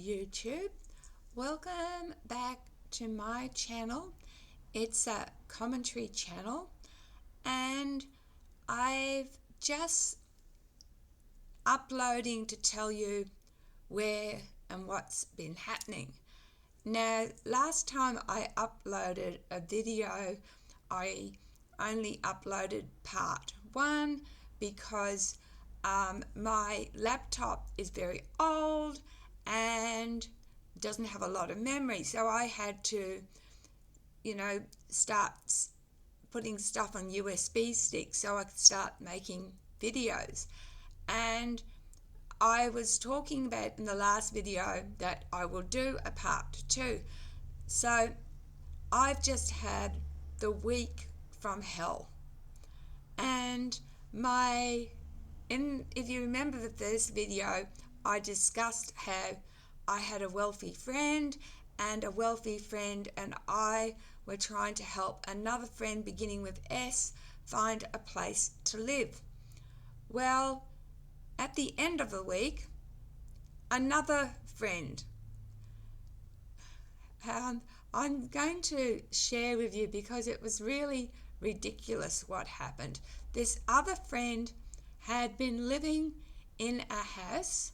YouTube. Welcome back to my channel. It's a commentary channel, and I've just uploading to tell you where and what's been happening. Now, last time I uploaded a video, I only uploaded part one because my laptop is very old and doesn't have a lot of memory, so I had to start putting stuff on USB sticks so I could start making videos. And I was talking about in the last video that I will do a part two. So I've just had the week from hell, and if you remember the first video, I discussed how I had a wealthy friend, and a wealthy friend and I were trying to help another friend beginning with S find a place to live. Well, at the end of the week, another friend, I'm going to share with you because it was really ridiculous what happened. This other friend had been living in a house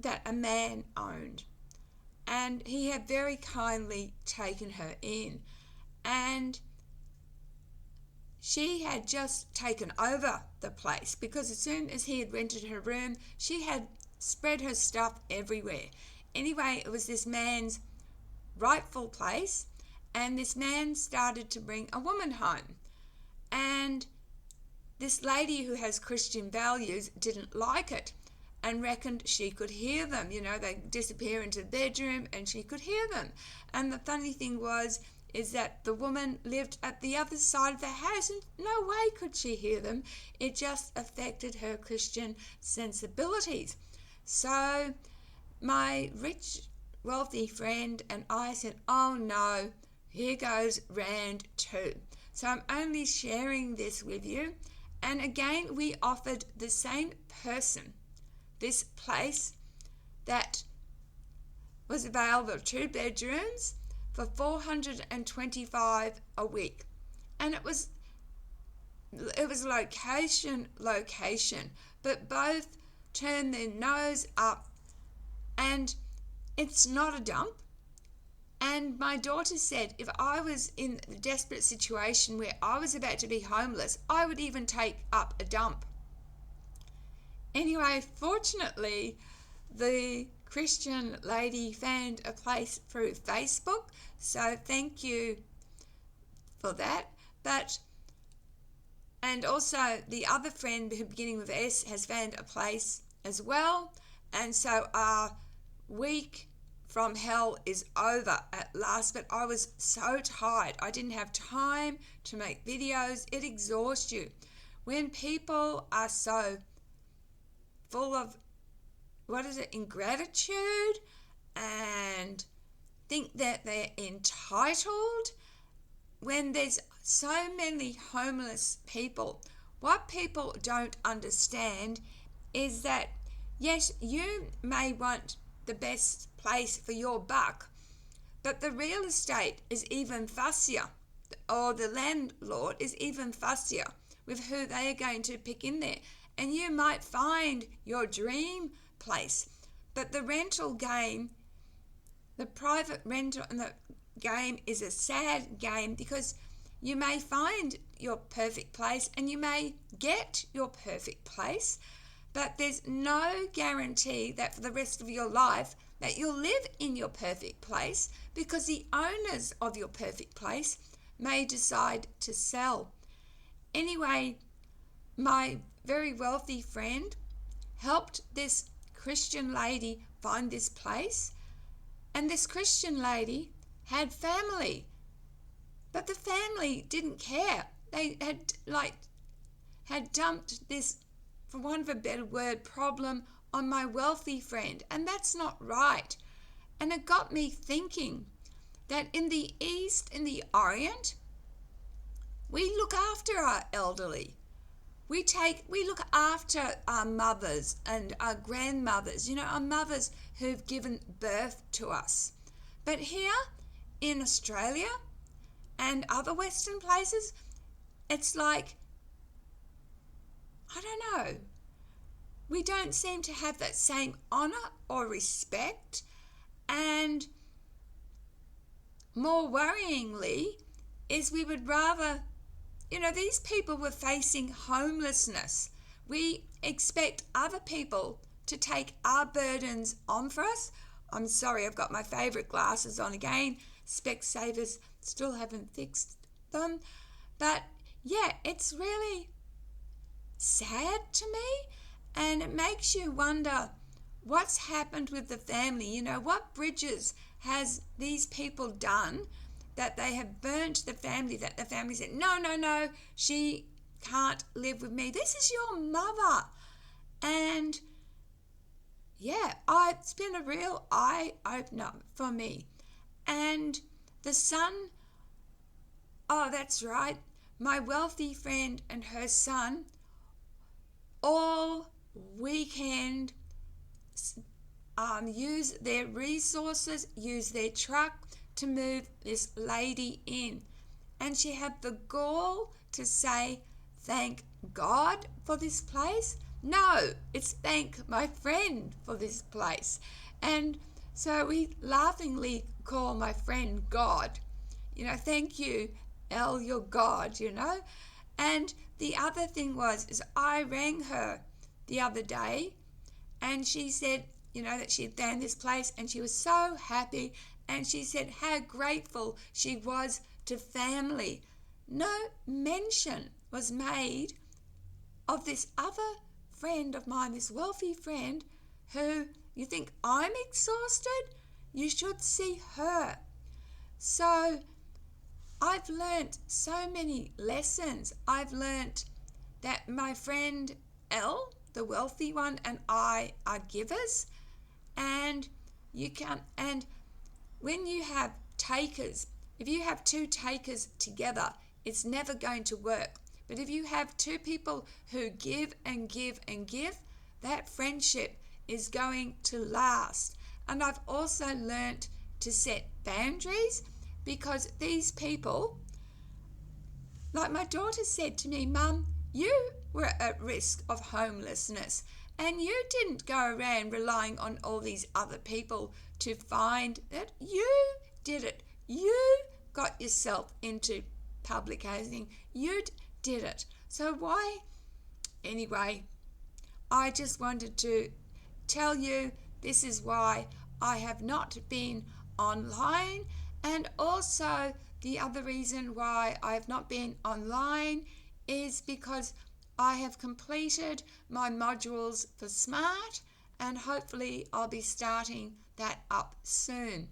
that a man owned, and he had very kindly taken her in, and she had just taken over the place because as soon as he had rented her room, she had spread her stuff everywhere. Anyway, it was this man's rightful place, and this man started to bring a woman home, and this lady who has Christian values didn't like it and reckoned she could hear them. They disappear into the bedroom and she could hear them. And the funny thing is that the woman lived at the other side of the house, and no way could she hear them. It just affected her Christian sensibilities. So my rich, wealthy friend and I said, oh no, here goes round two. So I'm only sharing this with you. And again, we offered the same person this place that was available, 2 bedrooms for $425 a week. And it was location, but both turned their nose up, and it's not a dump. And my daughter said if I was in a desperate situation where I was about to be homeless, I would even take up a dump. Anyway, fortunately, the Christian lady found a place through Facebook, so thank you for that. And also the other friend who beginning with S has found a place as well, and so our week from hell is over at last. But I was so tired. I didn't have time to make videos. It exhausts you when people are so full of ingratitude and think that they're entitled. When there's so many homeless people, what people don't understand is that yes, you may want the best place for your buck, but the real estate is even fussier, or the landlord is even fussier with who they are going to pick in there. And you might find your dream place, but the rental game, the private rental and the game is a sad game, because you may find your perfect place and you may get your perfect place, but there's no guarantee that for the rest of your life that you'll live in your perfect place, because the owners of your perfect place may decide to sell. Anyway, my very wealthy friend helped this Christian lady find this place, and this Christian lady had family, but the family didn't care. They had dumped this, for want of a better word, problem on my wealthy friend, and that's not right. And it got me thinking that in the East, in the Orient, we look after our elderly. We look after our mothers and our grandmothers, our mothers who've given birth to us. But here in Australia and other Western places, it's like, I don't know, we don't seem to have that same honour or respect. And more worryingly is we would rather, these people were facing homelessness. We expect other people to take our burdens on for us. I'm sorry, I've got my favourite glasses on again. Specsavers still haven't fixed them. But yeah, it's really sad to me, and it makes you wonder what's happened with the family. What bridges has these people done that they have burnt the family, that the family said, no, she can't live with me. This is your mother. And yeah, it's been a real eye-opener for me. And the son, oh, that's right, my wealthy friend and her son, all weekend, use their resources, use their truck to move this lady in. And she had the gall to say, thank God for this place. No, it's thank my friend for this place. And so we laughingly call my friend God. Thank you, El, you're God, And the other thing is I rang her the other day, and she said, that she had found this place and she was so happy, and she said how grateful she was to family. No mention was made of this other friend of mine, this wealthy friend, who you think I'm exhausted? You should see her. So I've learnt so many lessons. I've learnt that my friend Elle, the wealthy one, and I are givers, and when you have takers, if you have two takers together, it's never going to work. But if you have two people who give and give and give, that friendship is going to last. And I've also learnt to set boundaries, because these people, like my daughter said to me, Mum, you were at risk of homelessness, and you didn't go around relying on all these other people to find that. You did it. You got yourself into public housing. You did it. So why? Anyway, I just wanted to tell you this is why I have not been online, and also the other reason why I have not been online is because I have completed my modules for SMART, and hopefully I'll be starting that up soon.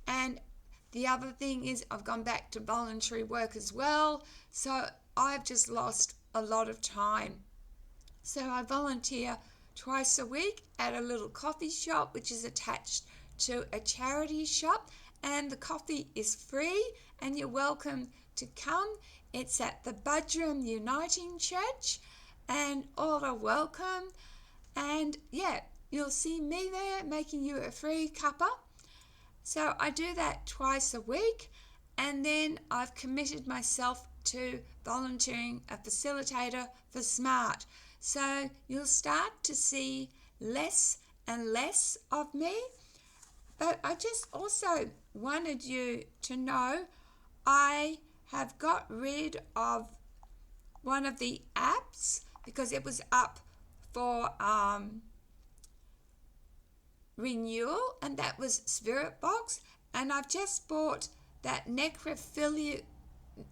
And the other thing is I've gone back to voluntary work as well, so I've just lost a lot of time. So I volunteer twice a week at a little coffee shop which is attached to a charity shop, and the coffee is free and you're welcome to come. It's at the Budrum Uniting Church, and all are welcome. And yeah, you'll see me there making you a free cuppa. So I do that twice a week, and then I've committed myself to volunteering a facilitator for SMART. So you'll start to see less and less of me. But I just also wanted you to know I have got rid of one of the apps because it was up for renewal, and that was Spirit Box. And I've just bought that necrophilia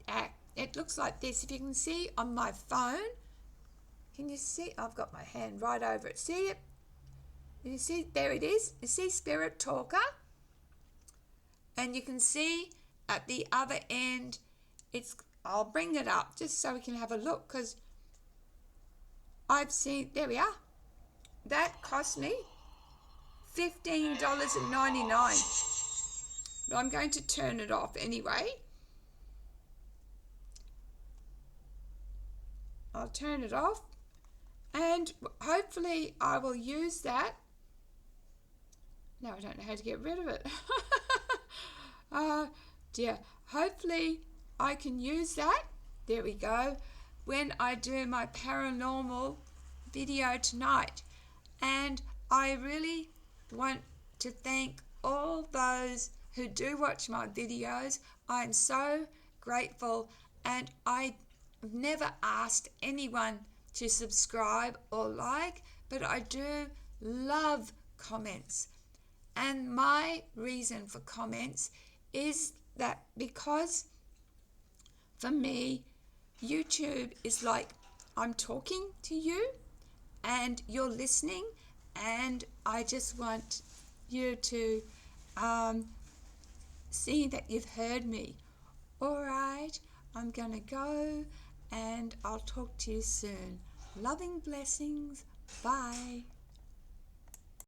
app. It looks like this. If you can see on my phone, can you see? I've got my hand right over it. See it? You see, there it is. You see Spirit Talker? And you can see at the other end, I'll bring it up just so we can have a look, because I've seen, there we are. That cost me $15.99. But I'm going to turn it off anyway. I'll turn it off, and hopefully I will use that. Now I don't know how to get rid of it. Dear. Hopefully I can use that. There we go. When I do my paranormal video tonight. And I really want to thank all those who do watch my videos. I'm so grateful, and I've never asked anyone to subscribe or like, but I do love comments. And my reason for comments is that because for me, YouTube is like I'm talking to you and you're listening, and I just want you to see that you've heard me. All right, I'm going to go, and I'll talk to you soon. Loving blessings. Bye.